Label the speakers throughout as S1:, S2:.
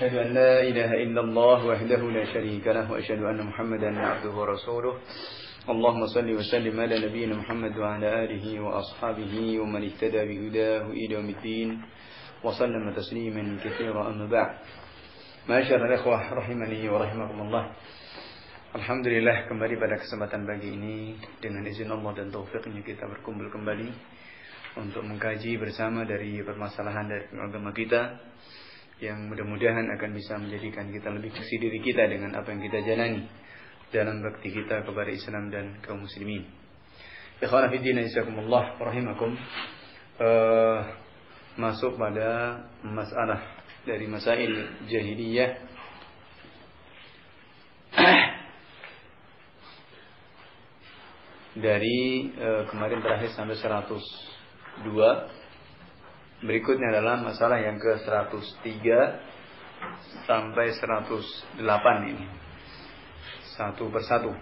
S1: أشهد أن لا إله إلا الله وحده لا شريك له وأشهد أن محمدا عبده ورسوله اللهم صل وسلم على نبينا محمد وعلى آله وأصحابه ومن اهتدى بهداه إلى يوم الدين وسلم تسليما كثيرا أما بعد. Masyaallah ikhwah rahimani wa rahimakumullah. Alhamdulillah, kembali pada kesempatan pagi ini dengan izin Allah dan taufiknya kita berkumpul kembali untuk mengkaji bersama dari permasalahan dari agama kita yang mudah-mudahan akan bisa menjadikan kita lebih bersih diri kita dengan apa yang kita jalani dalam bakti kita kepada Islam dan kaum muslimin. Ikhwan fillah jazakumullah rahimakum. Masuk pada masalah dari masail jahiliyah dari kemarin terakhir sampai 102. Berikutnya adalah masalah yang ke 103 sampai 108 ini. Satu persatu.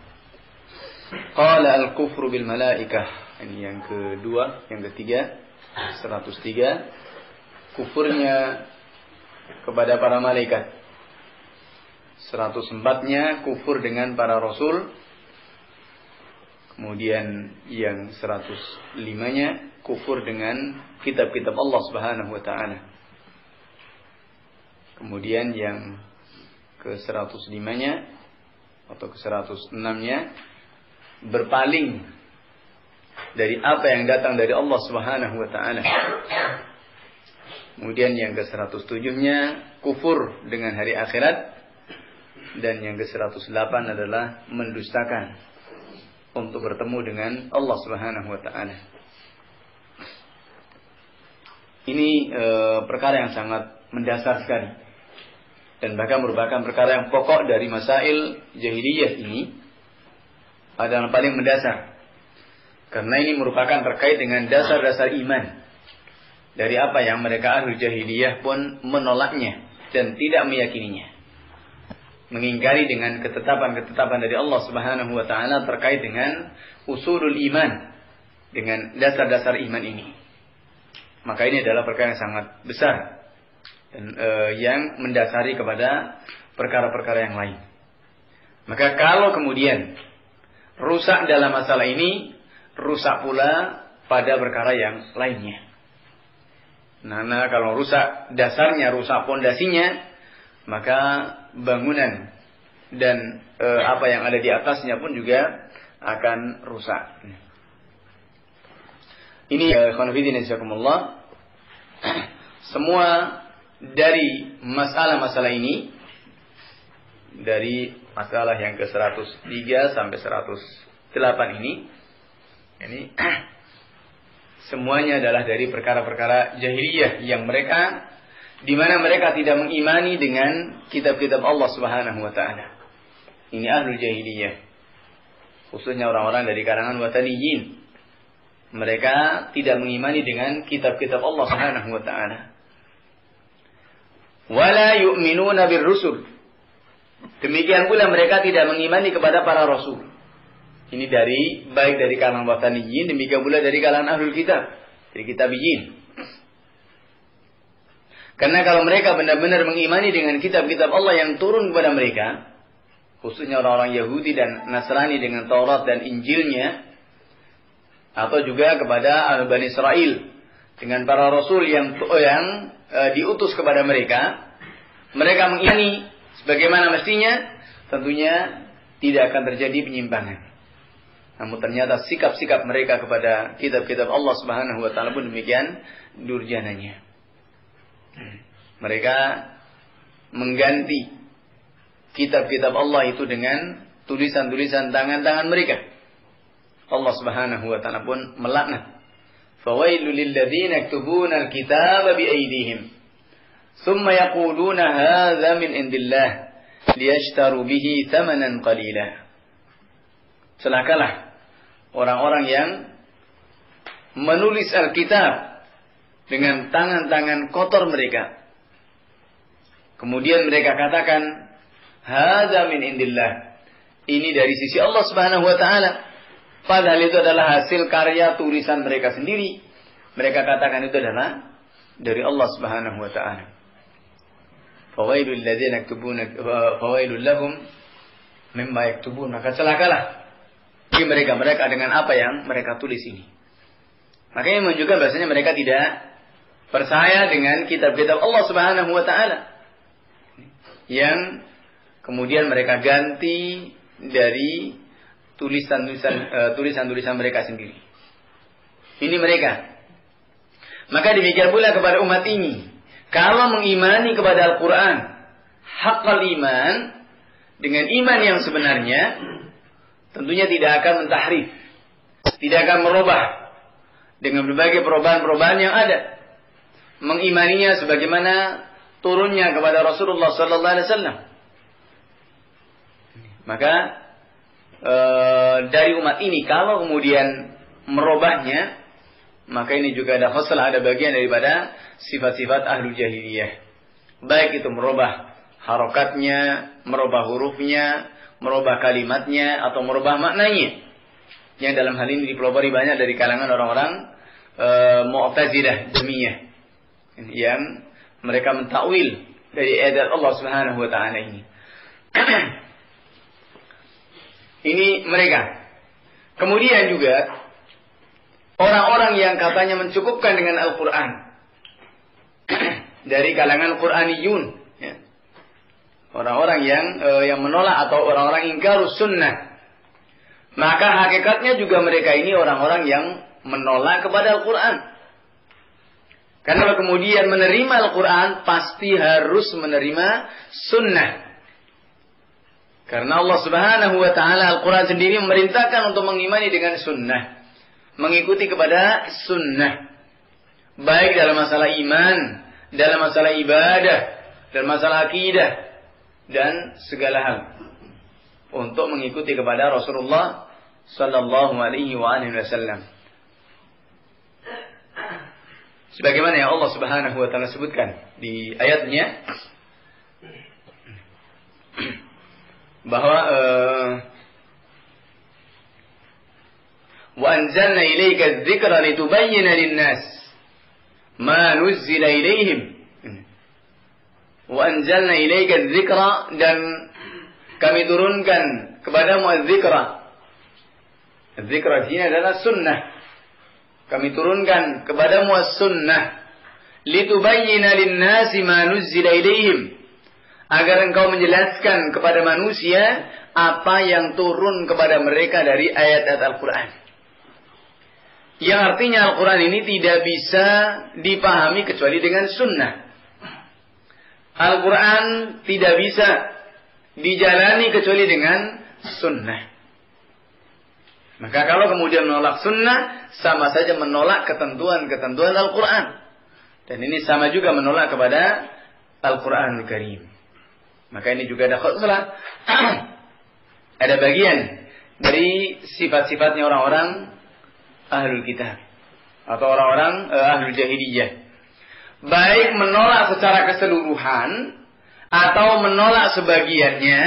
S1: Qala al-kufru bil malaikah. Ini yang kedua, yang ketiga 103. Kufurnya kepada para malaikat. 104-nya kufur dengan para rasul. Kemudian yang 105-nya kufur dengan kitab-kitab Allah Subhanahu wa taala. Kemudian yang ke 105-nya atau ke 106-nya berpaling dari apa yang datang dari Allah Subhanahu wa taala. Kemudian yang ke 107-nya kufur dengan hari akhirat, dan yang ke 108 adalah mendustakan untuk bertemu dengan Allah Subhanahu wa taala. Ini perkara yang sangat mendasar sekali dan bahkan merupakan perkara yang pokok dari masail jahiliyah ini, adalah paling mendasar karena ini merupakan terkait dengan dasar-dasar iman dari apa yang mereka ahli jahiliyah pun menolaknya dan tidak meyakininya, mengingkari dengan ketetapan-ketetapan dari Allah Subhanahu wa taala terkait dengan usulul iman, dengan dasar-dasar iman ini. Maka ini adalah perkara yang sangat besar dan yang mendasari kepada perkara-perkara yang lain. Maka kalau kemudian rusak dalam masalah ini, rusak pula pada perkara yang lainnya. Nah, kalau rusak dasarnya, rusak pondasinya, maka bangunan dan apa yang ada di atasnya pun juga akan rusak. Ini khonafidin insyaallah. Semua dari masalah-masalah ini, dari masalah yang ke 103 sampai 108 ini semuanya adalah dari perkara-perkara jahiliyah yang mereka, di mana mereka tidak mengimani dengan kitab-kitab Allah Subhanahu wa taala. Ini ahlul jahiliyah, khususnya orang-orang dari kalangan wataniyin. Mereka tidak mengimani dengan kitab-kitab Allah Subhanahu wa taala. Wala yu'minuna birrusul. Demikian pula mereka tidak mengimani kepada para rasul. Ini baik dari kalangan wataniyin, demikian pula dari kalangan ahlul kitab, dari kitabiyin. Karena kalau mereka benar-benar mengimani dengan kitab-kitab Allah yang turun kepada mereka, khususnya orang-orang Yahudi dan Nasrani dengan Taurat dan Injilnya, atau juga kepada Bani Israel dengan para rasul yang diutus kepada mereka, mereka mengimani sebagaimana mestinya, tentunya tidak akan terjadi penyimpangan. Namun ternyata sikap-sikap mereka kepada kitab-kitab Allah Subhanahu wa taala pun demikian durjananya. Mereka mengganti kitab-kitab Allah itu dengan tulisan-tulisan tangan-tangan mereka. Allah Subhanahu wa taala pun melaknat. Fawailul lil ladzina yaktubuna al-kitaba bi aydihim thumma yaquluna hadza min indillah liyashtaru bihi thamanan qalila. Celakalah orang-orang yang menulis Alkitab dengan tangan-tangan kotor mereka. Kemudian mereka katakan hadza min indillah. Ini dari sisi Allah Subhanahu wa taala. Padahal itu adalah hasil karya tulisan mereka sendiri. Mereka katakan itu adalah dari Allah Subhanahu wa taala. fawailul ladzina yaktubuna fawailul lahum mimma yaktubun. Maka celakalah bagi mereka dengan apa yang mereka tulis ini. Makanya menunjukkan bahasanya mereka tidak percaya dengan kitab-kitab Allah Subhanahu wa taala yang kemudian mereka ganti dari tulisan-tulisan mereka sendiri. Ini mereka. Maka demikian pula kepada umat ini. Kalau mengimani kepada Al-Quran, haqqal iman, dengan iman yang sebenarnya, tentunya tidak akan mentahrif, tidak akan merubah dengan berbagai perubahan-perubahan yang ada. Mengimaninya sebagaimana turunnya kepada Rasulullah sallallahu alaihi wasallam. Maka dari umat ini kalau kemudian merubahnya, maka ini juga ada khoslah, ada bagian daripada sifat-sifat ahlul jahiliyah. Baik itu merubah harokatnya, merubah hurufnya, merubah kalimatnya, atau merubah maknanya. Yang dalam hal ini dipelopori banyak dari kalangan orang-orang Mu'tazilah, Jahmiyah, yang mereka mentakwil dari ayat Allah Subhanahu wa taala ini. Ini mereka. Kemudian juga orang-orang yang katanya mencukupkan dengan Al-Quran dari kalangan Quraniyun, ya. Orang-orang yang menolak atau orang-orang ingkarus sunnah. Maka hakikatnya juga mereka ini orang-orang yang menolak kepada Al-Quran. Karena kemudian menerima Al-Quran pasti harus menerima sunnah. Karena Allah Subhanahu wa taala Al-Quran sendiri memerintahkan untuk mengimani dengan sunnah, mengikuti kepada sunnah, baik dalam masalah iman, dalam masalah ibadah, dalam masalah akidah, dan segala hal, untuk mengikuti kepada Rasulullah sallallahu alaihi wasallam. Sebagaimana yang Allah Subhanahu wa taala sebutkan di ayatnya bahwa wa anzalna ilayka adh-dhikra litubayyana lin-nas ma nuzzila ilayhim. Wa anzalna ilayka adh-dhikra, dan kami turunkan kepadamu adh-dhikra. Adh-dhikra ini adalah sunnah. Kami turunkan kepadamu as-sunnah litubayyana lin-nasi ma nuzzila ilayhim, agar engkau menjelaskan kepada manusia apa yang turun kepada mereka dari ayat-ayat Al-Quran. Yang artinya Al-Quran ini tidak bisa dipahami kecuali dengan sunnah. Al-Quran tidak bisa dijalani kecuali dengan sunnah. Maka kalau kemudian menolak sunnah, sama saja menolak ketentuan-ketentuan Al-Quran. Dan ini sama juga menolak kepada Al-Quranul Karim. Maka ini juga ada khuslah, ada bagian dari sifat-sifatnya orang-orang ahlul kitab atau orang-orang ahlul jahiliyah. Baik menolak secara keseluruhan atau menolak sebagiannya,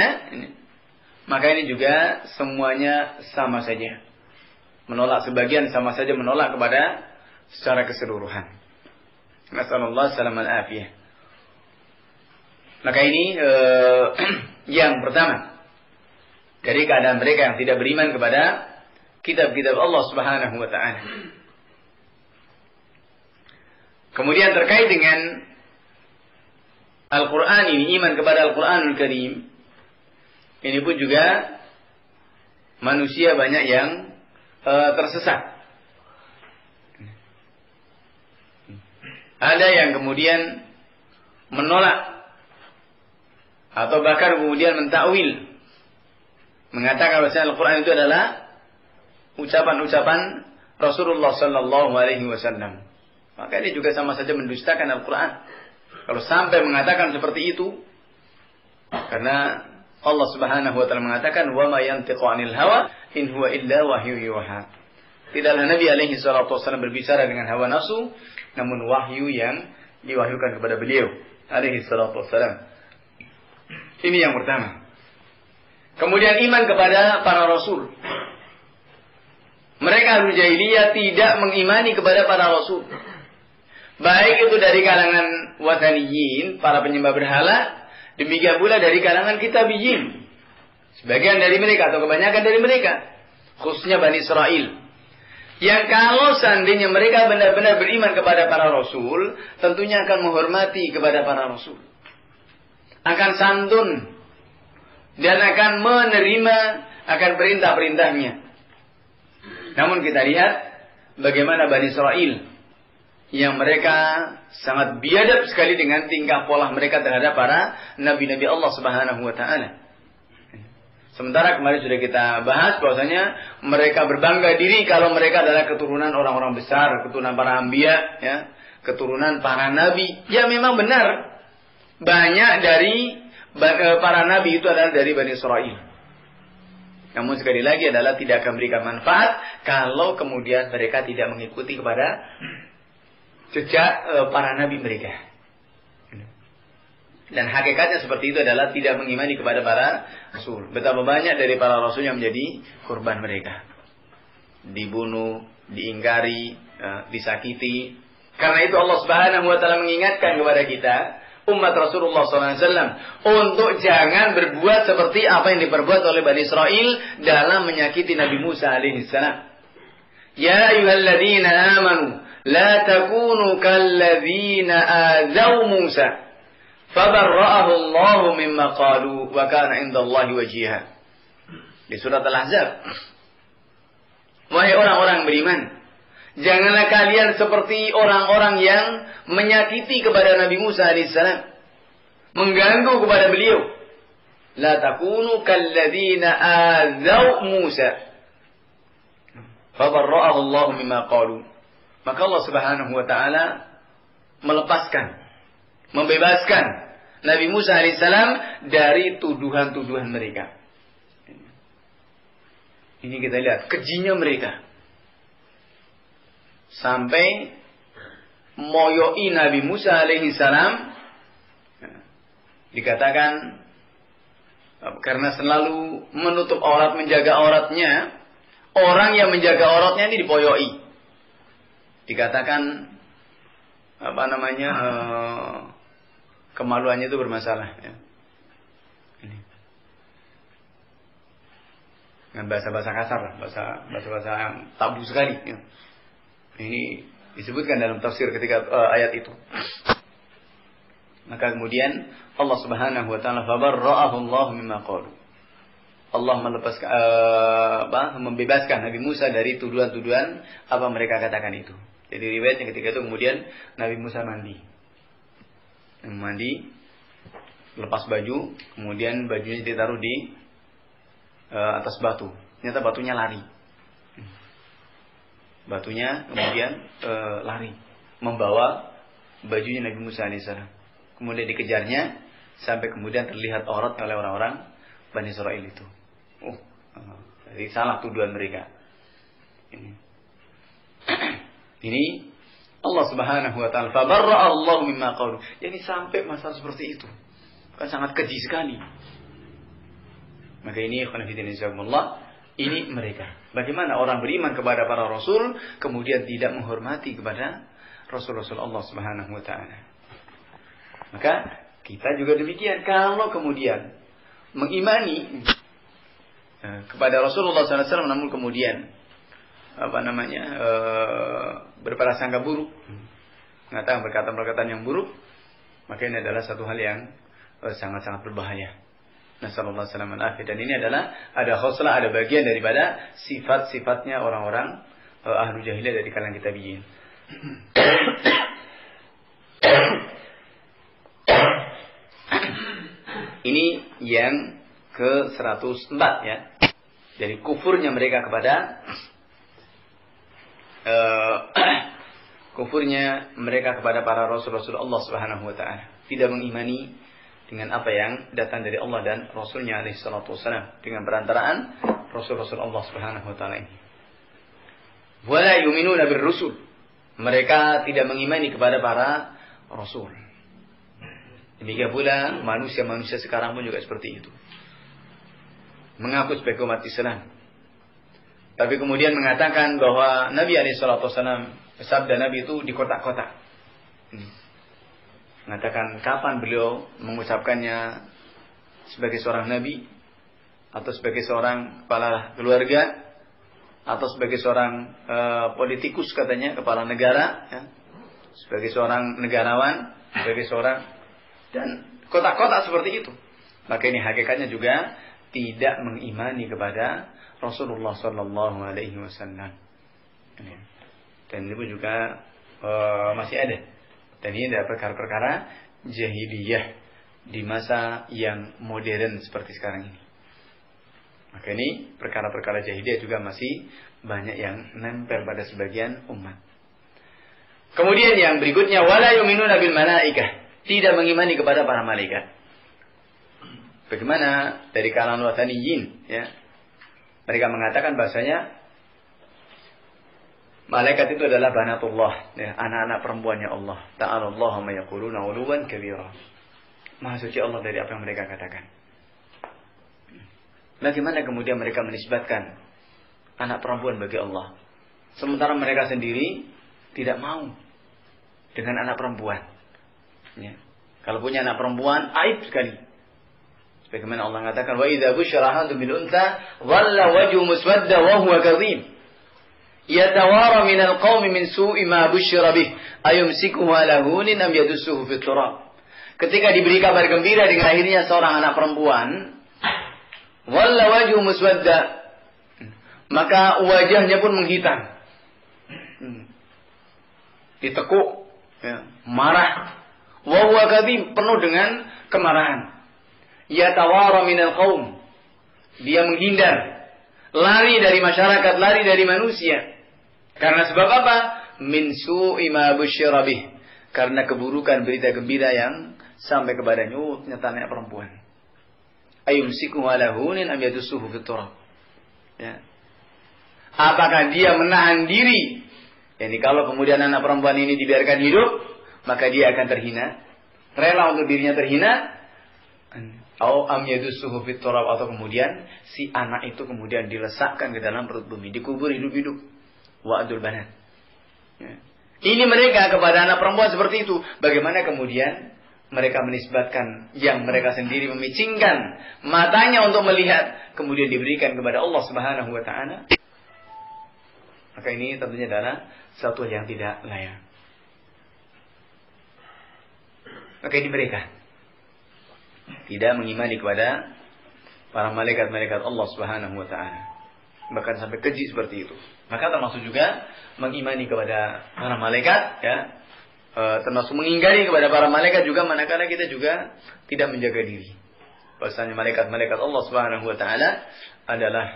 S1: maka ini juga semuanya sama saja. Menolak sebagian sama saja menolak kepada secara keseluruhan. Nasallallahu salamal afiyah. Maka ini yang pertama dari keadaan mereka yang tidak beriman kepada kitab-kitab Allah Subhanahu wa taala. Kemudian terkait dengan Al-Quran ini, iman kepada Al-Quranul Karim, ini pun juga manusia banyak yang tersesat. Ada yang kemudian menolak atau bahkan kemudian mentakwil, mengatakan bahwa Al-Quran itu adalah ucapan-ucapan Rasulullah sallallahu alaihi wasallam. Maka ini juga sama saja mendustakan Al-Quran kalau sampai mengatakan seperti itu. Karena Allah Subhanahu wa taala mengatakan, "Wa ma yantiqu 'anil hawa in huwa illa wahyu yuha." Tidaklah Nabi alaihi salatu wasallam berbicara dengan hawa nafsu, namun wahyu yang diwahyukan kepada beliau alaihi salatu wasallam. Ini yang pertama. Kemudian iman kepada para rasul. Mereka ahlul jahiliyah tidak mengimani kepada para rasul. Baik itu dari kalangan wataniyin, para penyembah berhala, demikian pula dari kalangan kitabiyin. Sebagian dari mereka atau kebanyakan dari mereka, khususnya Bani Israel. Yang kalau seandainya mereka benar-benar beriman kepada para rasul, tentunya akan menghormati kepada para rasul. Akan santun dan akan menerima akan perintah-perintahnya. Namun kita lihat bagaimana Bani Israel yang mereka sangat biadab sekali dengan tingkah pola mereka terhadap para nabi-nabi Allah Subhanahu wa taala. Sementara kemarin sudah kita bahas bahwasanya mereka berbangga diri kalau mereka adalah keturunan orang-orang besar, keturunan para anbiya, ya, keturunan para nabi. Ya memang benar. Banyak dari para nabi itu adalah dari Bani Israel. Namun sekali lagi adalah tidak akan memberikan manfaat kalau kemudian mereka tidak mengikuti kepada jejak para nabi mereka. Dan hakikatnya seperti itu adalah tidak mengimani kepada para rasul. Betapa banyak dari para rasul yang menjadi korban mereka. Dibunuh, diingkari, disakiti. Karena itu Allah Subhanahu wa taala mengingatkan kepada kita, umat Rasulullah SAW, untuk jangan berbuat seperti apa yang diperbuat oleh Bani Israel dalam menyakiti Nabi Musa alaihissalam. Ya ayyuhalladzina amanu la takunu kalladzina adzau Musa fabarra'ahu Allahu mimma qalu wa kana 'indallahi wajiha. Di surat Al-Ahzab. Wahai orang-orang beriman, janganlah kalian seperti orang-orang yang menyakiti kepada Nabi Musa alaihissalam, mengganggu kepada beliau. La takunu kalladzina adzau Musa fabarra'ahu Allahu mimma qalu. Maka Allah Subhanahu wa taala melepaskan, membebaskan Nabi Musa alaihissalam dari tuduhan-tuduhan mereka. Ini kita lihat kejinya mereka. Sampai moyoi Nabi Musa alaihissalam, dikatakan karena selalu menutup aurat, menjaga auratnya, orang yang menjaga auratnya ini dipoyoi. Dikatakan kemaluannya itu bermasalah, ya. Ini dengan bahasa-bahasa kasar, bahasa-bahasa yang tabu sekali, ya. Ini disebutkan dalam tafsir ketika ayat itu. Maka kemudian Allah Subhanahu wa taala fabarra'ahu Allah mimma qalu. Allah membebaskan Nabi Musa dari tuduhan-tuduhan apa mereka katakan itu. Jadi riwayatnya ketika itu kemudian Nabi Musa mandi, lepas baju, kemudian bajunya ditaruh di atas batu. Ternyata batunya lari. Batunya kemudian lari, membawa bajunya Nabi Musa alaihissalam. Kemudian dikejarnya sampai kemudian terlihat aurat oleh orang-orang Bani Israil itu. Jadi salah tuduhan mereka. Ini Allah Subhanahu wa taala fabarra'a Allah mimma qalu. Jadi sampai masalah seperti itu. Kan sangat keji sekali. Maka ini ikhwan fillah jazakumullah, ini mereka. Bagaimana orang beriman kepada para rasul kemudian tidak menghormati kepada rasul-rasul Allah Subhanahu wa taala. Maka kita juga demikian. Kalau kemudian mengimani kepada Rasulullah SAW namun kemudian berprasangka buruk, mengatakan perkataan-perkataan yang buruk, maka ini adalah satu hal yang sangat-sangat berbahaya. Nasallallahu alaihi wasallam. Dan ini adalah ada khoslah, ada bagian daripada sifat-sifatnya orang-orang ahlu jahiliyah dari kalangan kitabiyin. Ini yang ke-104 ya. Jadi kufurnya mereka kepada para rasul-rasul Allah Subhanahu wa taala. Tidak mengimani dengan apa yang datang dari Allah dan Rasulnya alaihi salatu wassalam, dengan perantaraan rasul-rasul Allah Subhanahu wa taala ini. Wala yu'minuna bir-rusul. Mereka tidak mengimani kepada para rasul. Demikian pula manusia-manusia sekarang pun juga seperti itu. Mengaku sebagai umat Islam, tapi kemudian mengatakan bahwa Nabi alaihi salatu wasallam, sabda Nabi itu di kotak-kotak. Mengatakan kapan beliau mengucapkannya sebagai seorang nabi, atau sebagai seorang kepala keluarga, atau sebagai seorang politikus katanya, kepala negara, ya, sebagai seorang negarawan, sebagai seorang, dan kotak-kotak seperti itu. Maka ini hakikatnya juga tidak mengimani kepada Rasulullah Sallallahu Alaihi Wasallam. Dan itu juga masih ada. Dan ini adalah perkara-perkara jahiliyah di masa yang modern seperti sekarang ini. Maka ini perkara-perkara jahiliyah juga masih banyak yang nempel pada sebagian umat. Kemudian yang berikutnya, wala yu'minuna bil malaikah, tidak mengimani kepada para malaikat. Bagaimana dari kalangan wataniyin, ya? Mereka mengatakan bahasanya malaikat itu adalah banatullah, ya, anak-anak perempuannya Allah. Ta'ala Allahu ma yaquluna 'uluwan kabira. Maha suci Allah dari apa yang mereka katakan. Bagaimana kemudian mereka menisbatkan anak perempuan bagi Allah, sementara mereka sendiri tidak mau dengan anak perempuan, ya. Kalau punya anak perempuan aib sekali. Sebagaimana Allah mengatakan, wa idza busyira ahadun bil untha dhalla wajhu muswadda wa huwa kadhib yatawara minal qaumi min su'i ma busyira bih ayumsikuhu ala hunin am yadussuhu fit turab. Ketika diberi kabar gembira dengan akhirnya seorang anak perempuan, walla wajhu muswadda, maka wajahnya pun menghitam, ditekuk, ya, marah, wa huwa kadhib, penuh dengan kemarahan. Yatawara minal qaum, dia menghindar, lari dari masyarakat, lari dari manusia. Karena sebab apa? Min su'i ma busyira bih, karena keburukan berita gembira yang sampai kepadanya, ternyata anak perempuan. Ayumsiku ala hunin am yadussuhu fit turab. Ya. Apakah dia menahan diri? Yani kalau kemudian anak perempuan ini dibiarkan hidup, maka dia akan terhina, rela untuk dirinya terhina. Au am yadussuhu fit turab, atau kemudian si anak itu kemudian dilesakkan ke dalam perut bumi, dikubur hidup-hidup. Wa'dul banat. Ya. Ini mereka kepada anak perempuan seperti itu. Bagaimana kemudian mereka menisbatkan yang mereka sendiri memicingkan matanya untuk melihat, kemudian diberikan kepada Allah Subhanahu wa taala? Maka ini tentunya adalah satu yang tidak layak. Maka ini mereka tidak mengimani kepada para malaikat-malaikat Allah Subhanahu wa taala. Bahkan sampai keji seperti itu. Maka termasuk juga mengimani kepada para malaikat, ya. Termasuk mengingkari kepada para malaikat juga manakala kita juga tidak menjaga diri. Bahwasanya malaikat-malaikat Allah Subhanahu wa taala adalah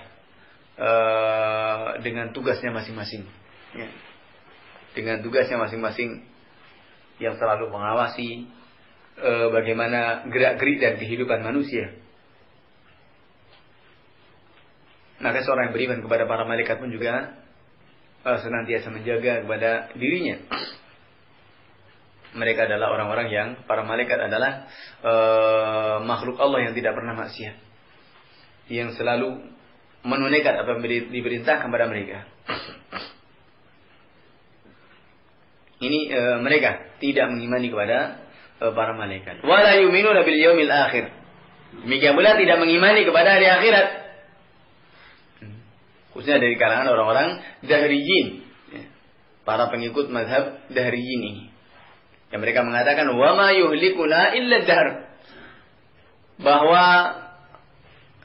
S1: dengan tugasnya masing-masing, ya. Dengan tugasnya masing-masing yang selalu mengawasi bagaimana gerak-gerik dan kehidupan manusia. Maka seorang yang beriman kepada para malaikat pun juga senantiasa menjaga kepada dirinya. Mereka adalah orang-orang yang, para malaikat adalah makhluk Allah yang tidak pernah maksiat, yang selalu menunaikan apa yang diperintahkan kepada mereka. Ini mereka tidak mengimani kepada para malaikat. Wala yu'minuna bil yaumil akhir. Demikian pula tidak mengimani kepada hari akhirat. Khususnya dari kalangan orang-orang Dahriyin, para pengikut mazhab Dahriyin ini, yang mereka mengatakan wa ma yuhlikuna illa dahr, bahwa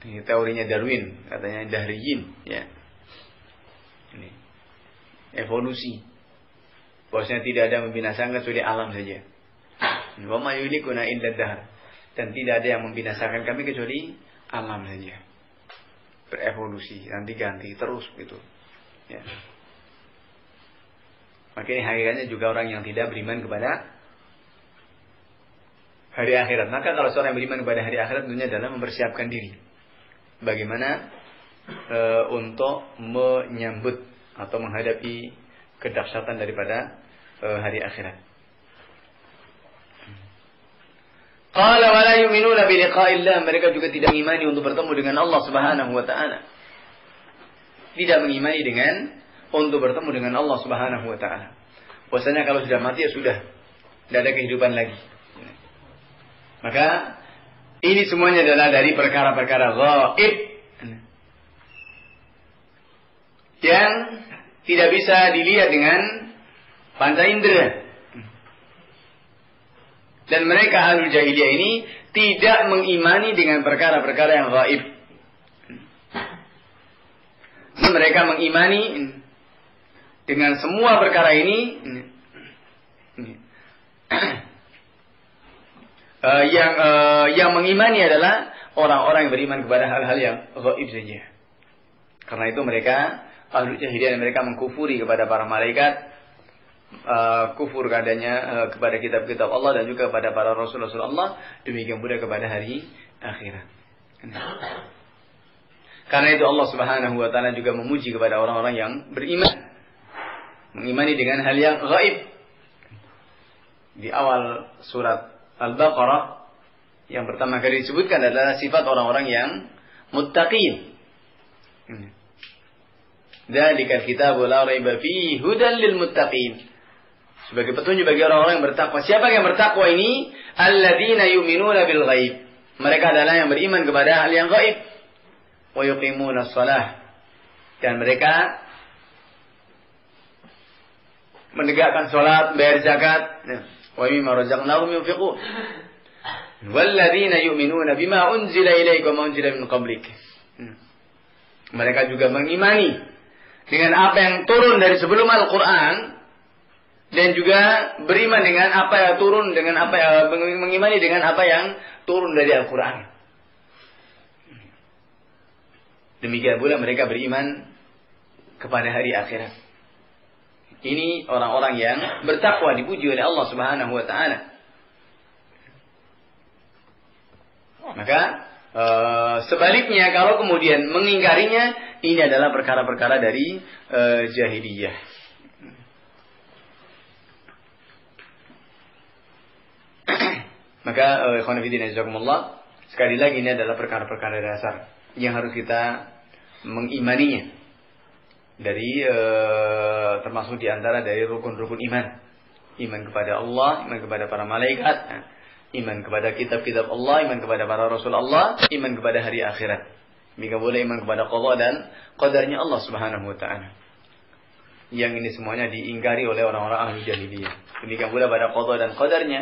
S1: ini teorinya Darwin, katanya Dahriyin, ya. Ini evolusi, bahwasanya tidak ada yang membinasakan kecuali alam saja. Wa ma yuhlikuna illa dahr, dan tidak ada yang membinasakan kami kecuali alam saja. Berevolusi, ganti-ganti terus gitu, ya. Maka ini hakikatnya juga orang yang tidak beriman kepada hari akhirat. Maka kalau seorang yang beriman kepada hari akhirat, tentunya adalah mempersiapkan diri bagaimana untuk menyambut atau menghadapi kedahsyatan daripada hari akhirat. Qala wa la yu'minuna bi liqa'illah, mereka juga tidak mengimani untuk bertemu dengan Allah Subhanahu wa taala. Tidak mengimani dengan untuk bertemu dengan Allah Subhanahu wa taala. Bahwasanya kalau sudah mati ya sudah. Tidak ada kehidupan lagi. Maka ini semuanya adalah dari perkara-perkara ghaib yang tidak bisa dilihat dengan panca indera. Dan mereka ahlul jahiliyah ini tidak mengimani dengan perkara-perkara yang ghaib. Mereka mengimani dengan semua perkara ini yang mengimani adalah orang-orang yang beriman kepada hal-hal yang ghaib saja. Karena itu mereka ahlul jahiliyah, mereka mengkufuri kepada para malaikat, kufur kepadanya, kepada kitab-kitab Allah dan juga kepada para rasul-rasul Allah, demikian pula kepada hari akhirat. Karena itu Allah Subhanahu wa taala juga memuji kepada orang-orang yang beriman, mengimani dengan hal yang ghaib. Di awal surat Al-Baqarah yang pertama kali disebutkan adalah sifat orang-orang yang muttaqin. Dzalikal kitabu la raiba fihi hudan lil muttaqin. Sebagai petunjuk bagi orang-orang yang bertakwa. Siapa yang bertakwa ini? Alladzina yu'minuna bil ghaib. Mereka adalah yang beriman kepada hal yang ghaib. Wa yuqimuna shalah. Dan mereka menegakkan salat, bayar zakat. Wa mimma razaqnahum yunfiqun. Walladzina yu'minuna bima unzila ilaika wa ma unzila min qablik. Mereka juga mengimani dengan apa yang turun dari sebelum Al-Qur'an, dan juga beriman dengan apa yang turun, mengimani dengan apa yang turun dari Al-Quran. Demikian pula mereka beriman kepada hari akhirat. Ini orang-orang yang bertakwa, dipuji oleh Allah Subhanahu wa taala. Maka sebaliknya kalau kemudian mengingkarinya, ini adalah perkara-perkara dari jahiliyah. Maka ikhwan fillah jazakumullah, sekali lagi ini adalah perkara-perkara dasar yang harus kita mengimaninya, dari termasuk diantara dari rukun-rukun iman. Iman kepada Allah, iman kepada para malaikat, iman kepada kitab-kitab Allah, iman kepada para rasul Allah, iman kepada hari akhirat. Demikian boleh iman kepada qada dan qadarnya Allah Subhanahu wa taala. Yang ini semuanya diingkari oleh orang-orang ahli jahiliyah. Demikian pula pada qada dan qadarnya,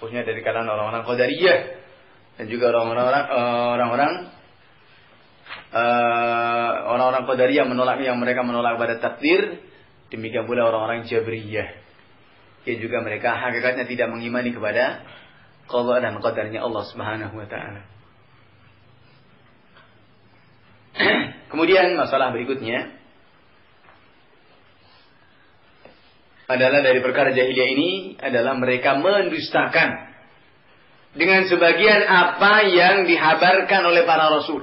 S1: khususnya dari kalangan orang-orang qadariyah dan juga orang-orang qadariyah menolak, yang mereka menolak pada takdir. Demikian pula orang-orang jabriyah yang juga mereka hakikatnya tidak mengimani kepada qada dan qadarnya Allah Subhanahu wa taala. Kemudian masalah berikutnya adalah dari perkara jahiliyah ini adalah mereka mendustakan dengan sebagian apa yang dihabarkan oleh para rasul.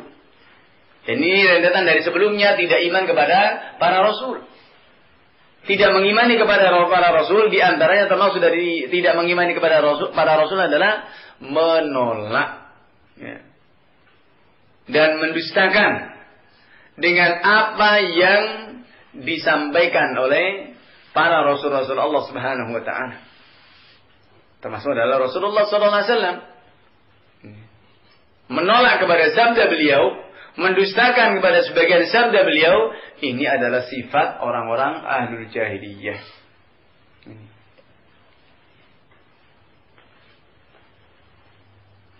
S1: Ini rentetan dari sebelumnya, tidak iman kepada para rasul, tidak mengimani kepada para rasul. Di antaranya termasuk dari tidak mengimani kepada para rasul adalah menolak dan mendustakan dengan apa yang disampaikan oleh para rasul-rasul Allah Subhanahu wa taala. Termasuk adalah Rasulullah sallallahu alaihi wasallam. Menolak kepada sabda beliau, mendustakan kepada sebagian sabda beliau, ini adalah sifat orang-orang ahlul jahiliyah.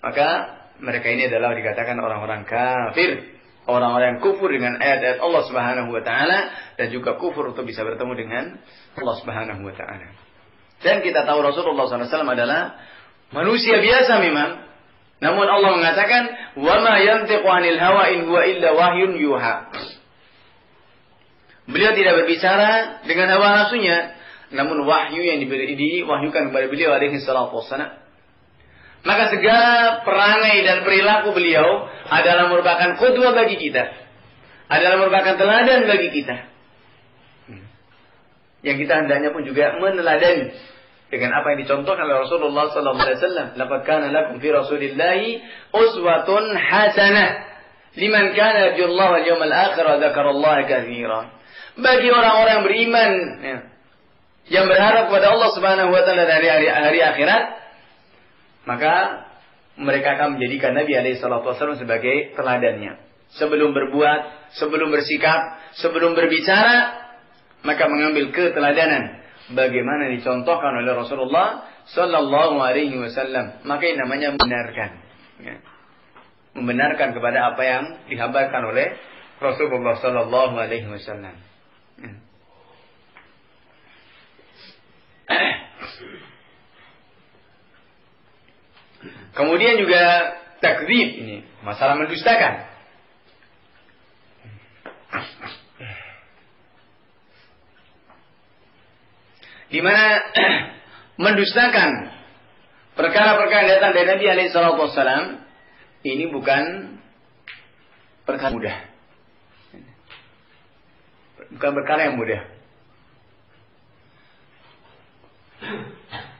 S1: Maka mereka ini adalah dikatakan orang-orang kafir, orang-orang yang kufur dengan ayat-ayat Allah Subhanahu wa taala, dan juga kufur untuk bisa bertemu dengan Allah Subhanahu wa taala. Dan kita tahu Rasulullah SAW adalah manusia biasa memang, namun Allah mengatakan wa ma yantiqu 'anil hawa in huwa illa wahyun yuha. Beliau tidak berbicara dengan hawa nafsunya, namun wahyu yang diwahyukan kepada beliau alaihi salatu wassalam. Maka segala perangai dan perilaku beliau adalah merupakan qudwah bagi kita, adalah merupakan teladan bagi kita, yang kita hendaknya pun juga meneladani dengan apa yang dicontohkan oleh Rasulullah sallallahu alaihi wasallam. Laqad kana lakum fi Rasulillahi uswatun hasanah liman kana yarjullaha wal yawmal akhir wa dzakarallaha katsiran. Bagi orang-orang yang beriman, yang berharap kepada Allah Subhanahu wa taala dari hari akhirat, maka mereka akan menjadikan Nabi alaihi salatu wasallam sebagai teladannya. Sebelum berbuat, sebelum bersikap, sebelum berbicara, maka mengambil keteladanan bagaimana dicontohkan oleh Rasulullah sallallahu alaihi wasallam. Maka ini namanya membenarkan. Ya. Membenarkan kepada apa yang dihabarkan oleh Rasulullah sallallahu alaihi wasallam. Ya. Kemudian juga takdzib, ini masalah mendustakan. Di mana mendustakan perkara-perkara yang datang dari Nabi alaihi salatu wasallam ini bukan perkara mudah. Bukan perkara yang mudah.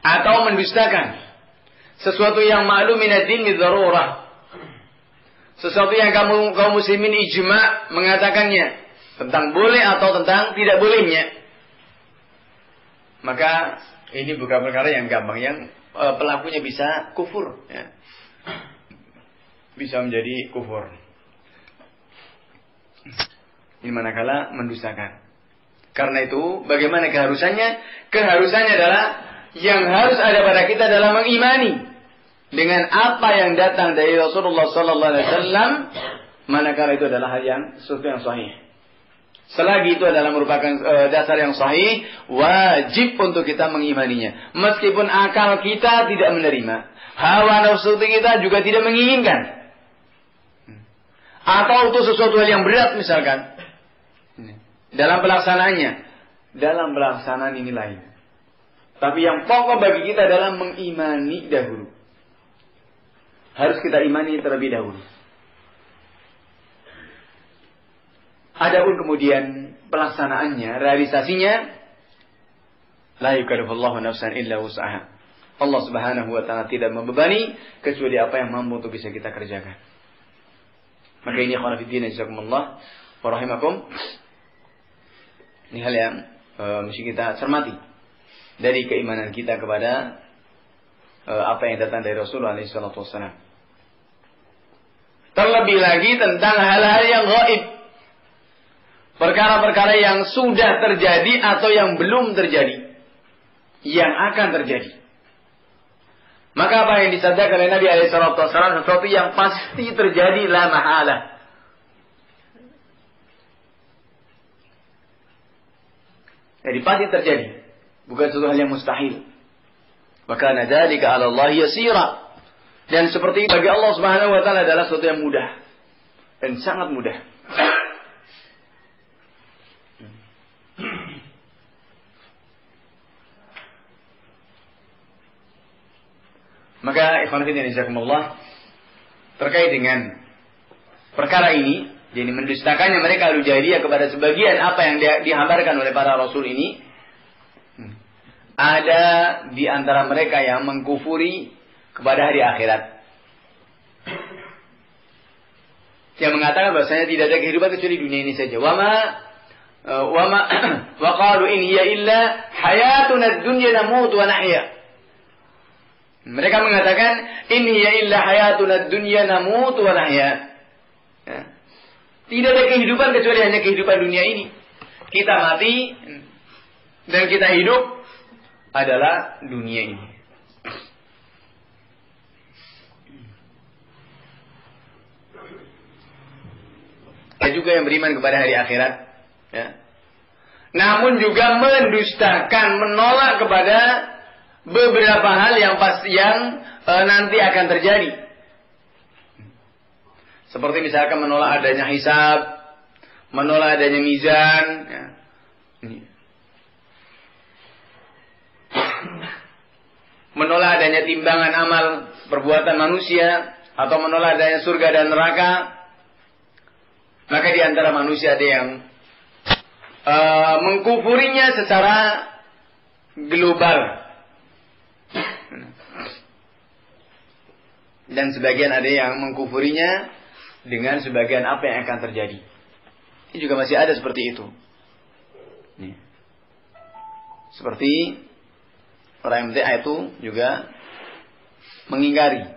S1: Atau mendustakan sesuatu yang maklum minad-din bidzarurah. Sesuatu yang kaum muslimin ijma' mengatakannya tentang boleh atau tentang tidak bolehnya. Maka ini bukan perkara yang gampang, yang pelakunya bisa kufur, ya. Bisa menjadi kufur. Ini manakala mendustakan. Karena itu, bagaimana keharusannya? Keharusannya adalah yang harus ada pada kita adalah mengimani dengan apa yang datang dari Rasulullah sallallahu alaihi wasallam, manakala itu adalah hal yang sesuatu yang sahih. Selagi itu adalah merupakan dasar yang sahih, wajib untuk kita mengimaninya. Meskipun akal kita tidak menerima, hawa nafsu kita juga tidak menginginkan. Atau itu sesuatu hal yang berat misalkan. Dalam pelaksanaannya. Dalam pelaksanaan ini lain. Tapi yang pokok bagi kita adalah mengimani dahulu. Harus kita imani terlebih dahulu. Adapun kemudian pelaksanaannya, realisasinya, la yukallifullahu nafsan illa wus'aha. Allah Subhanahu wa taala tidak membebani kecuali apa yang mampu untuk bisa kita kerjakan. Maka ini ikhwan fillah jazakumullah wa rahimakum. Ini hal yang mesti kita cermati dari keimanan kita kepada apa yang datang dari Rasulullah sallallahu alaihi wasallam. Terlebih lagi tentang hal-hal yang gaib. Perkara-perkara yang sudah terjadi atau yang belum terjadi. Yang akan terjadi. Maka apa yang disabdakan oleh Nabi SAW, sesuatu yang pasti terjadi la mahala. Jadi pasti terjadi. Bukan sesuatu hal yang mustahil. Wa kana dzalika 'ala Allah yasira. Dan seperti bagi Allah Subhanahu wa taala adalah sesuatu yang mudah. Dan sangat mudah. Maka ikhwan fillah jazakumullah, terkait dengan perkara ini, jadi mendustakannya mereka al-jahiliyah kepada sebagian apa yang dihabarkan oleh para rasul ini, ada di antara mereka yang mengkufuri kepada hari akhirat, yang mengatakan bahwasanya tidak ada kehidupan kecuali dunia ini saja. Wa qalu in hiya illa hayatuna ad-dunya namutu wa nahya. Mereka mengatakan in hiya illa hayatuna ad-dunya namutu wa nahya. Ya. Tidak ada kehidupan kecuali hanya kehidupan dunia ini. Kita mati dan kita hidup adalah dunia ini. Ada juga yang beriman kepada hari akhirat, ya. Namun juga mendustakan, menolak kepada beberapa hal yang nanti akan terjadi. Seperti misalkan menolak adanya hisab, menolak adanya mizan, ya. Menolak adanya timbangan amal perbuatan manusia, atau menolak adanya surga dan neraka. Maka di antara manusia ada yang mengkufurinya secara global. Dan sebagian ada yang mengkufurinya dengan sebagian apa yang akan terjadi. Ini juga masih ada seperti itu. Seperti orang yang bid'ah itu juga mengingkari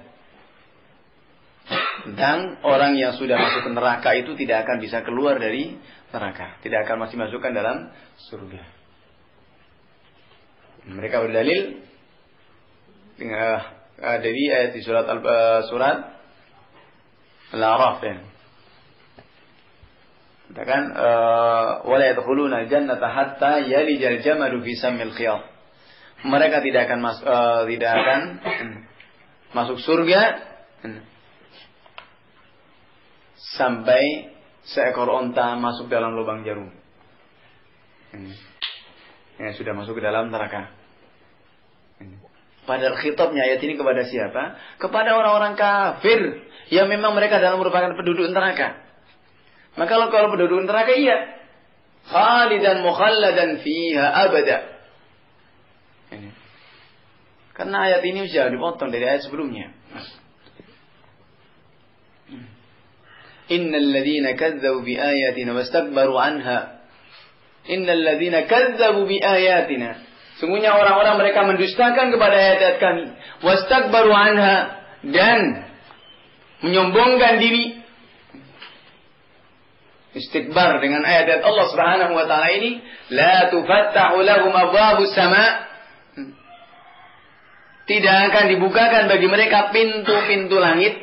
S1: tentang orang yang sudah masuk ke neraka itu tidak akan bisa keluar dari neraka, tidak akan masih masukkan dalam surga. Mereka berdalil dari ayat di surat Al-A'raf ya. Katakan wala yadkhuluna jannata hatta yalijal jamalu fi sammil khiyat. Mereka tidak akan masuk surga sampai seekor onta masuk dalam lubang jarum. Yang sudah masuk ke dalam neraka. Padahal khitabnya ayat ini kepada siapa? Kepada orang-orang kafir yang memang mereka dalam merupakan penduduk neraka. Maka kalau penduduk neraka iya, khalidan mukhalladan fiha abada. Karena ayat ini sudah dipotong dari ayat sebelumnya. Innal ladzina kadzdzabu bi ayatina wastakbaru anha. Innal ladzina kadzdzabu bi ayatina. Sungguhnya orang-orang mereka mendustakan kepada ayat-ayat kami. Wastakbaru anha. Dan menyombongkan diri. Istikbar dengan ayat-ayat Allah Subhanahu wa ta'ala ini. La tufattahu lahum abwabus sama'. Tidak akan dibukakan bagi mereka pintu-pintu langit.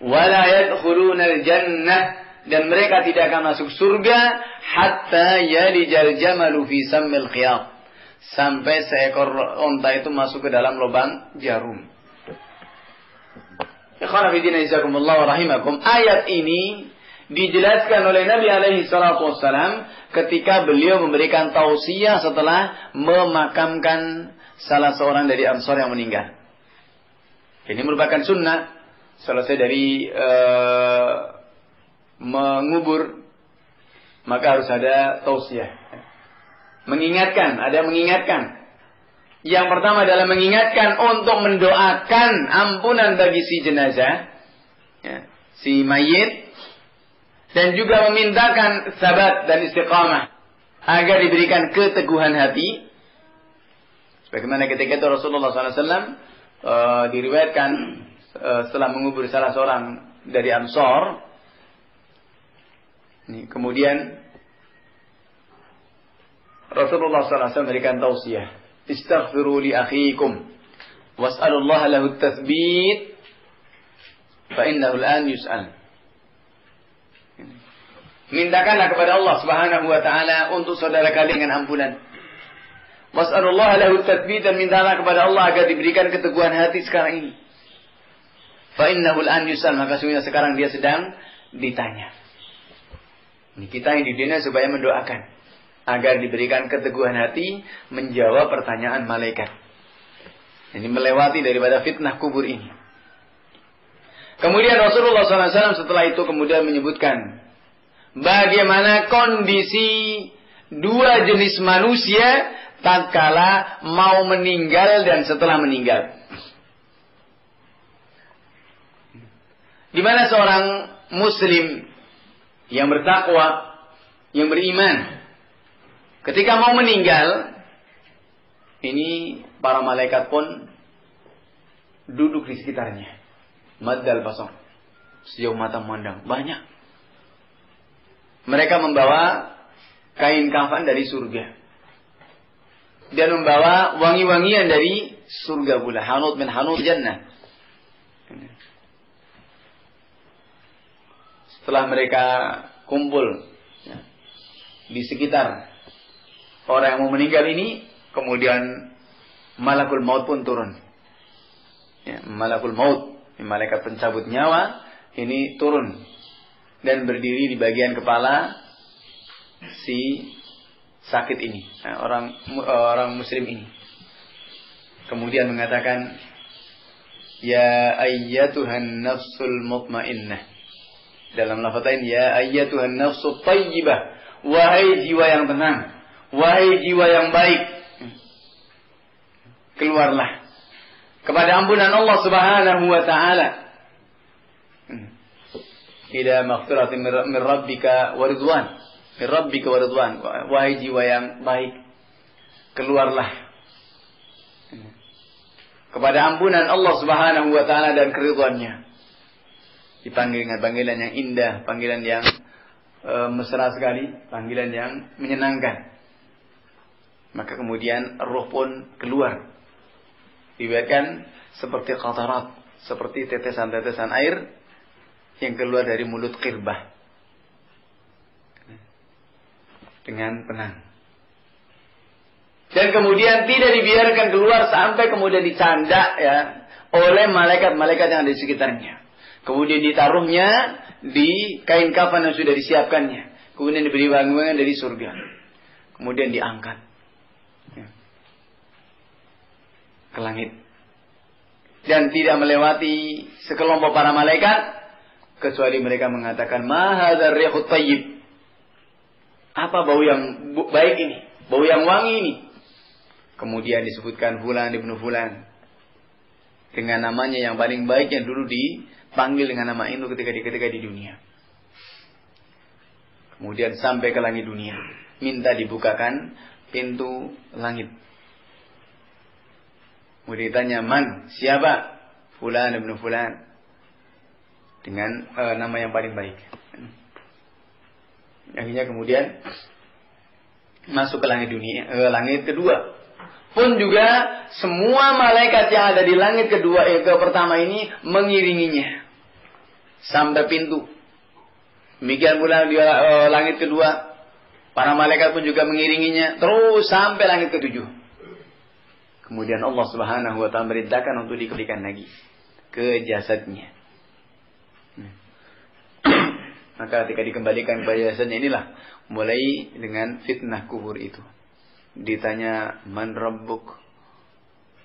S1: Wala yadkhulunal jannah. Dan mereka tidak akan masuk surga. Hatta yalijal jamalu fi sammil khiyat. Sampai seekor onta itu masuk ke dalam lubang jarum. Ikhwan fillah jazakumullah wa rahimakum. Ayat ini dijelaskan oleh Nabi alaihi salatu wassalam ketika beliau memberikan tausiah setelah memakamkan salah seorang dari Ansar yang meninggal. Ini merupakan sunnah. Selesai dari mengubur, maka harus ada tausiah. Mengingatkan, ada mengingatkan. Yang pertama adalah mengingatkan untuk mendoakan ampunan bagi si jenazah, ya, si mayit, dan juga memintakan sabat dan istiqamah agar diberikan keteguhan hati. Sebagaimana ketika itu Rasulullah SAW diriwayatkan setelah mengubur salah seorang dari Ansar, kemudian Rasulullah SAW memberikan tausiah, istaghfiru li akhikum was'alullaha lahu at-tathbit fa innahu al-an yus'al. Mintakanlah kepada Allah Subhanahu wa taala untuk saudara kalian dengan ampunan. Was'alullaha lahu at-tathbit, dan mintalah kepada Allah agar diberikan keteguhan hati sekarang ini. Fa innahu al-an yus'al, maka sesungguhnya sekarang dia sedang ditanya. Ini kita yang di dunia supaya mendoakan agar diberikan keteguhan hati menjawab pertanyaan malaikat. Ini melewati daripada fitnah kubur ini. Kemudian Rasulullah SAW setelah itu kemudian menyebutkan bagaimana kondisi dua jenis manusia tatkala mau meninggal dan setelah meninggal. Di mana seorang muslim yang bertakwa, yang beriman, ketika mau meninggal, ini para malaikat pun duduk di sekitarnya. Maddal basar, sejauh mata memandang, banyak. Mereka membawa kain kafan dari surga. Dan membawa wangi-wangian dari surga pula. Hanut min hanut jannah. Setelah mereka kumpul di sekitar orang yang mau meninggal ini, kemudian malakul maut pun turun. Ya, malakul maut, malaikat pencabut nyawa, ini turun dan berdiri di bagian kepala si sakit ini, orang muslim ini. Kemudian mengatakan, ya ayyatuhan nafsul mutmainnah. Dalam lafaz lain, ya ayyatuhan nafsul tayyibah. Wahai jiwa yang tenang, wahai jiwa yang baik, keluarlah kepada ampunan Allah Subhanahu wa taala. Ila maghfiratin min rabbika wa ridwan. Min rabbika wa ridwan. Wahai jiwa yang baik, keluarlah kepada ampunan Allah Subhanahu wa taala dan keridhaannya. Dipanggil dengan panggilan yang indah, panggilan yang mesra sekali, panggilan yang menyenangkan. Maka kemudian ruh pun keluar. Dibiarkan seperti qatarat, seperti tetesan-tetesan air yang keluar dari mulut qirbah dengan tenang. Dan kemudian tidak dibiarkan keluar sampai kemudian dicandak ya oleh malaikat-malaikat yang ada di sekitarnya. Kemudian ditaruhnya di kain kafan yang sudah disiapkannya. Kemudian diberi wangi-wangian dari surga. Kemudian diangkat ke langit. Dan tidak melewati sekelompok para malaikat kecuali mereka mengatakan, "Ma hadzal rihut thayyib." Apa bau yang baik ini? Bau yang wangi ini. Kemudian disebutkan fulan ibnu fulan dengan namanya yang paling baik yang dulu dipanggil dengan nama itu ketika di dunia. Kemudian sampai ke langit dunia, minta dibukakan pintu langit. Kemudian ditanya, "Man? Siapa?" "Fulan ibnu fulan." Dengan nama yang paling baik. Akhirnya kemudian masuk ke langit dunia, langit kedua. Pun juga semua malaikat yang ada di langit kedua, ke pertama ini mengiringinya sampai pintu. Demikian pula di langit kedua, para malaikat pun juga mengiringinya terus sampai langit ketujuh. Kemudian Allah Subhanahu wa taala merintahkan untuk dikembalikan lagi ke jasadnya. Maka ketika dikembalikan ke jasadnya inilah mulai dengan fitnah kubur itu. Ditanya, "Man rabbuk?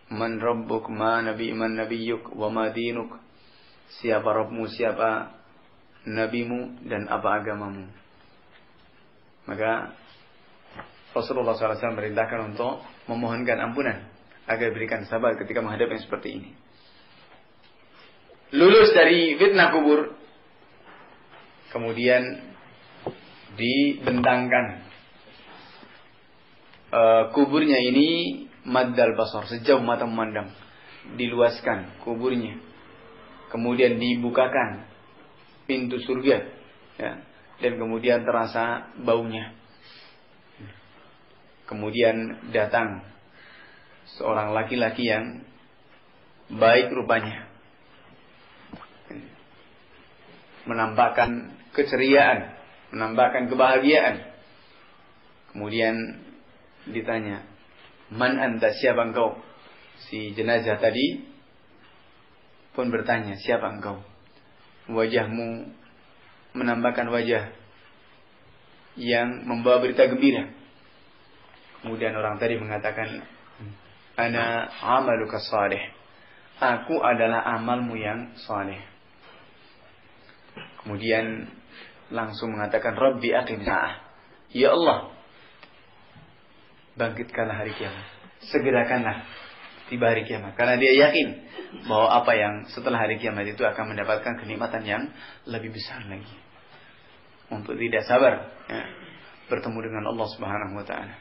S1: Man rabbuk? Ma nabiyyuk? Wa ma dinuk?" Siapa Rabbmu, siapa nabimu, dan apa agamamu? Maka Rasulullah SAW merintahkan untuk memohonkan ampunan agar berikan sabar ketika menghadapi yang seperti ini. Lulus dari fitnah kubur, kemudian dibentangkan kuburnya ini maddal basar, sejauh mata memandang, diluaskan kuburnya, kemudian dibukakan pintu surga, ya, dan kemudian terasa baunya. Kemudian datang seorang laki-laki yang baik rupanya, menampakkan keceriaan, menampakkan kebahagiaan. Kemudian ditanya, "Man anta? Siapa engkau?" Si jenazah tadi pun bertanya, "Siapa engkau?" Wajahmu menampakkan wajah yang membawa berita gembira. Kemudian orang tadi mengatakan, "Ana amaluka salih." Aku adalah amalmu yang saleh. Kemudian langsung mengatakan, "Rabbi aqim sa'ah." Ya Allah, bangkitkanlah hari kiamat. Segerakanlah tiba hari kiamat. Karena dia yakin bahwa apa yang setelah hari kiamat itu akan mendapatkan kenikmatan yang lebih besar lagi. Untuk tidak sabar bertemu dengan Allah Subhanahu wa taala.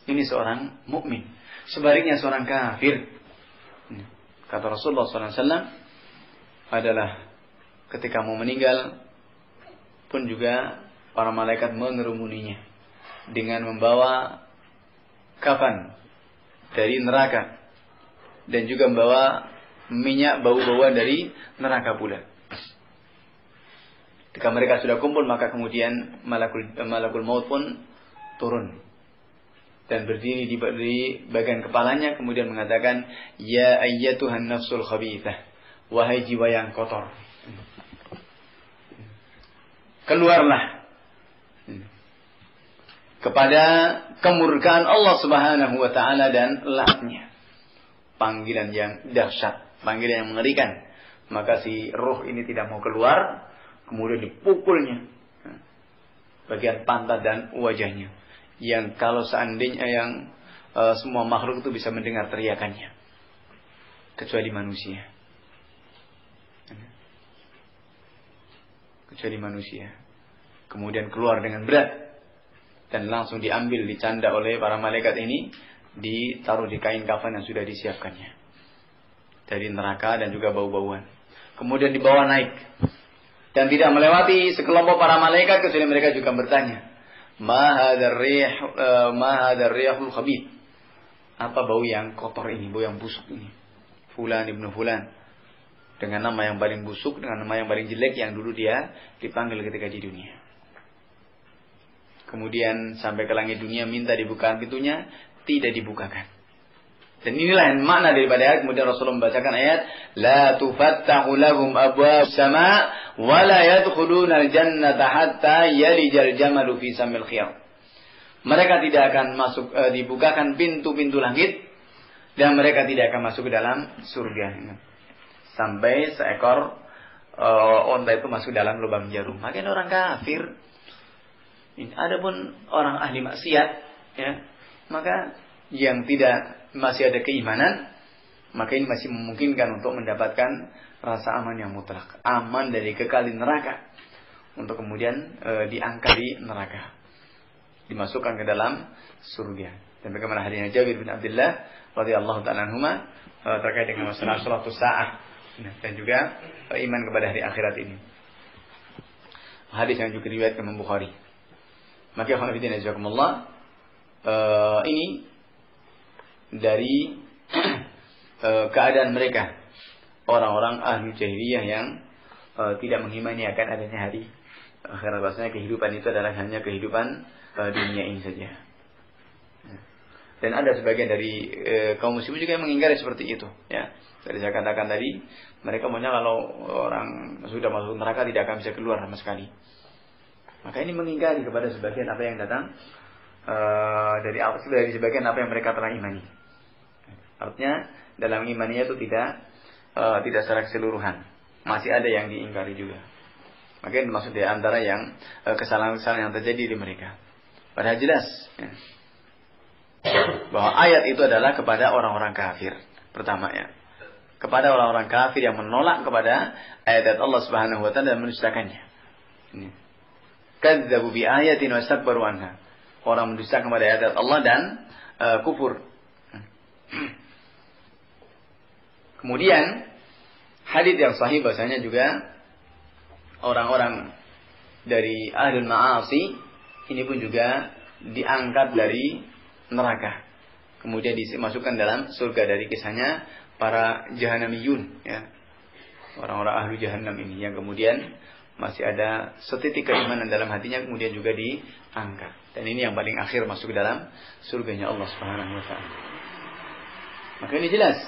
S1: Ini seorang mukmin. Sebaliknya seorang kafir, kata Rasulullah SAW, adalah ketika mau meninggal pun juga para malaikat mengerumuninya dengan membawa kafan dari neraka dan juga membawa minyak bau-bauan dari neraka pula. Ketika mereka sudah kumpul, maka kemudian malakul maut pun turun dan berdiri di bagian kepalanya, kemudian mengatakan, "Ya ayyatuhan nafsul khabithah." Wahai jiwa yang kotor, keluarlah kepada kemurkaan Allah Subhanahu wa taala dan laknatnya. Panggilan yang dahsyat, panggilan yang mengerikan. Maka si ruh ini tidak mau keluar, kemudian dipukulnya bagian pantat dan wajahnya, yang kalau seandainya yang semua makhluk itu bisa mendengar teriakannya kecuali manusia. Kemudian keluar dengan berat dan langsung diambil, dicanda oleh para malaikat ini, ditaruh di kain kafan yang sudah disiapkannya dari neraka dan juga bau-bauan. Kemudian dibawa naik dan tidak melewati sekelompok para malaikat kecuali mereka juga bertanya, ma hadzal rihul khabith, apa bau yang kotor ini, bau yang busuk ini? Fulan ibnu fulan, dengan nama yang paling busuk, dengan nama yang paling jelek yang dulu dia dipanggil ketika di dunia. Kemudian sampai ke langit dunia, minta dibukakan pintunya, tidak dibukakan. Dan inilah yang makna daripada ayat. Kemudian Rasulullah membacakan ayat, la tufattahu lahum abwabus sama wa la yadkhuluna al-jannata hatta yalijal jamalu fi samil khiyar. Mereka tidak akan masuk, dibukakan pintu-pintu langit, dan mereka tidak akan masuk ke dalam surga sampai seekor onta itu masuk dalam lubang jarum. Makanya orang kafir, adapun orang ahli maksiat, ya, maka yang tidak masih ada keimanan, maka ini masih memungkinkan untuk mendapatkan rasa aman yang mutlak, aman dari kekal di neraka, untuk kemudian diangkat di neraka, dimasukkan ke dalam surga. Dan bagaimana hadisnya Jabir bin Abdullah radhiyallahu ta'ala anhuma terkait dengan masalah salatus saah dan juga iman kepada hari akhirat ini. Hadis yang juga diriwayatkan Imam Bukhari. Maka khonafidina jazakumullah, ini dari keadaan mereka, orang-orang ahli jahiliyah yang tidak mengimani akan adanya hari akhirat. Bahasanya kehidupan itu adalah hanya kehidupan dunia ini saja. Dan ada sebagian dari kaum muslimin juga yang mengingkari seperti itu, ya. Tadi saya katakan tadi, mereka maunya kalau orang sudah masuk neraka tidak akan bisa keluar sama sekali. Maka ini mengingkari kepada sebagian apa yang datang dari sebagian apa yang mereka telah imani. Artinya dalam imannya itu tidak secara keseluruhan, masih ada yang diingkari juga. Maka ini maksud di antara yang kesalahan-kesalahan yang terjadi di mereka. Padahal jelas, ya, bahwa ayat itu adalah kepada orang-orang kafir. Pertama, ya, kepada orang-orang kafir yang menolak kepada ayat Allah Subhanahu wa taala dan mendustakannya. Kadzabu bi ayatin wastakbaru anha. Orang mendustakan kepada ayat Allah dan kufur. Kemudian hadits yang sahih bahasanya juga orang-orang dari ahlul ma'asi ini pun juga diangkat dari neraka, kemudian dimasukkan dalam surga. Dari kisahnya para jahanamiyun, ya, orang-orang ahlu jahannam ini yang kemudian masih ada setitik keimanan dalam hatinya, kemudian juga diangkat. Dan ini yang paling akhir masuk ke dalam surganya Allah Subhanahu wa taala. Maka ini jelas.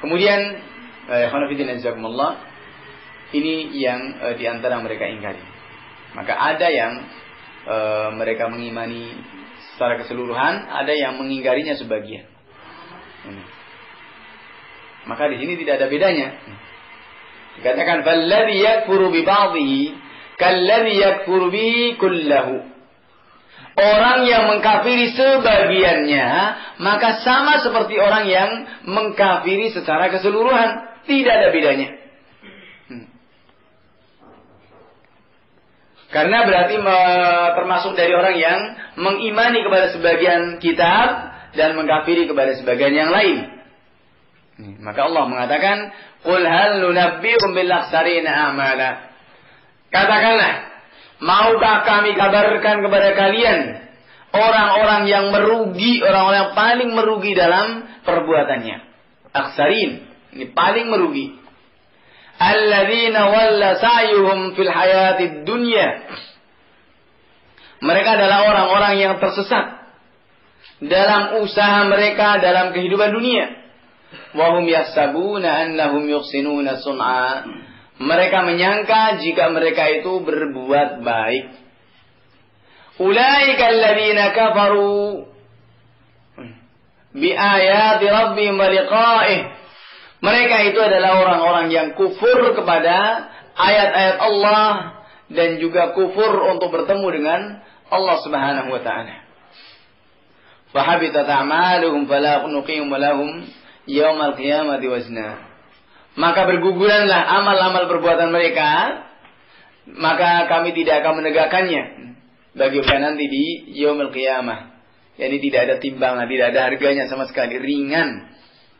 S1: Kemudian khonafidin azakumullah, ini yang diantara mereka ingkari. Maka ada yang mereka mengimani secara keseluruhan, ada yang mengingkarinya sebagian. Maka di sini tidak ada bedanya. Dikatakan falladzi yakfuru bi ba'dhihi kalladzi yakfuru bi kullahu. Orang yang mengkafiri sebagiannya maka sama seperti orang yang mengkafiri secara keseluruhan, tidak ada bedanya. Karena berarti termasuk dari orang yang mengimani kepada sebagian kitab dan mengkafiri kepada sebagian yang lain. Maka Allah mengatakan, "Qul hal nunabbi'ukum bil akhsarina a'mala." Katakanlah, maukah kami kabarkan kepada kalian orang-orang yang merugi, orang-orang yang paling merugi dalam perbuatannya. Akhsarin, ini paling merugi. Alladzina walla sa'yuhum fil hayatid dunya. Mereka adalah orang-orang yang tersesat dalam usaha mereka dalam kehidupan dunia. Wa hum yahsabuna annahum yuhsinuna sun'a. Mereka menyangka jika mereka itu berbuat baik. Ulaika alladzina kafaru bi ayati rabbihim wa liqa'ih. Mereka itu adalah orang-orang yang kufur kepada ayat-ayat Allah dan juga kufur untuk bertemu dengan Allah Subhanahu wa taala. Fa habitat a'maluhum fala nuqim lahum yaumal qiyamati wazna. Maka berguguranlah amal-amal perbuatan mereka maka kami tidak akan menegakkannya bagi mereka nanti di yaumil qiyamah. Yani tidak ada timbangan, tidak ada harganya sama sekali, ringan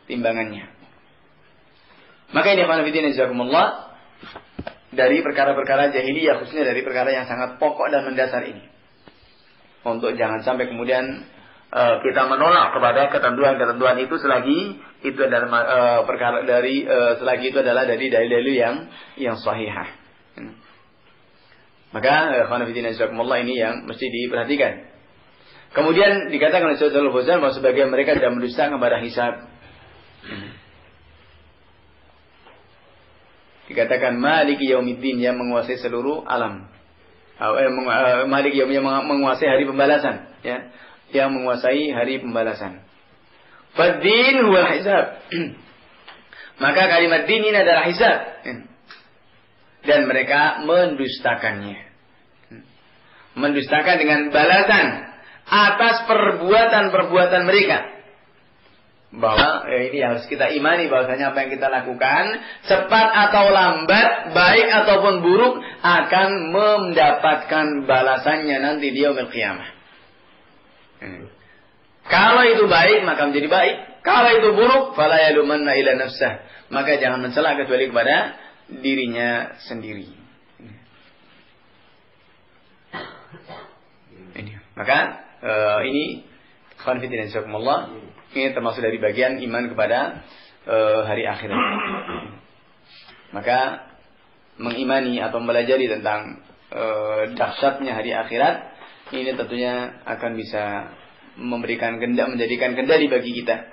S1: timbangannya. Maka ini ikhwan fillah jazakumullah, dari perkara-perkara jahiliyah, khususnya dari perkara yang sangat pokok dan mendasar ini. Untuk jangan sampai kemudian kita menolak kepada ketentuan-ketentuan itu selagi itu adalah perkara dari selagi itu adalah dari dalil-dalil yang sahihah. Maka ikhwan fillah jazakumullah, ini yang mesti diperhatikan. Kemudian dikatakan oleh Syekh Shalih Fauzan bahwa sebagian mereka tidak mendusta kepada hisab. Dikatakan Maliki Yaumiddin, yang menguasai seluruh alam. Maliki Yaumiddin, yang menguasai hari pembalasan, ya. Yang menguasai hari pembalasan. Fad-din huwal hisab. Maka kalimat din ini adalah hisab. Dan mereka mendustakannya. Mendustakan dengan balasan atas perbuatan-perbuatan mereka. Bahwa ini harus kita imani bahwasanya apa yang kita lakukan, cepat atau lambat, baik ataupun buruk, akan mendapatkan balasannya nanti di yaumil qiyamah. Kalau itu baik maka menjadi baik, kalau itu buruk fala yalumanna ila nafsah, maka jangan mencela kecuali kepada dirinya sendiri. Ini. Maka ini ikhwan fillah jazakumullah, ini termasuk dari bagian iman kepada hari akhirat. Maka mengimani atau mempelajari tentang dahsyatnya hari akhirat, ini tentunya akan bisa memberikan menjadikan kendali bagi kita,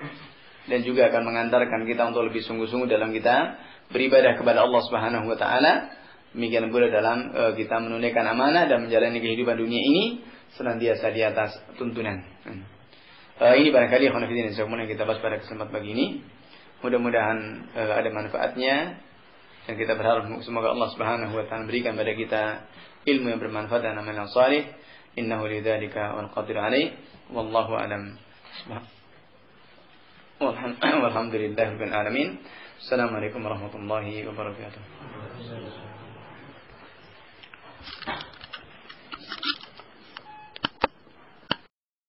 S1: dan juga akan mengantarkan kita untuk lebih sungguh-sungguh dalam kita beribadah kepada Allah Subhanahu wa taala. Demikian pula dalam kita menunaikan amanah dan menjalani kehidupan dunia ini senantiasa di atas tuntunan. Ini barangkali ikhwan fillah yang kita bahas pada kesempatan pagi ini. Mudah-mudahan ada manfaatnya, dan kita berharap semoga Allah Subhanahu wa taala berikan pada kita ilmu yang bermanfaat dan amal yang saleh. Innahu lidzalika wal qadir alaih. Wallahu a'lam. Walhamdulillahirabbil alamin. Assalamualaikum warahmatullahi wabarakatuh.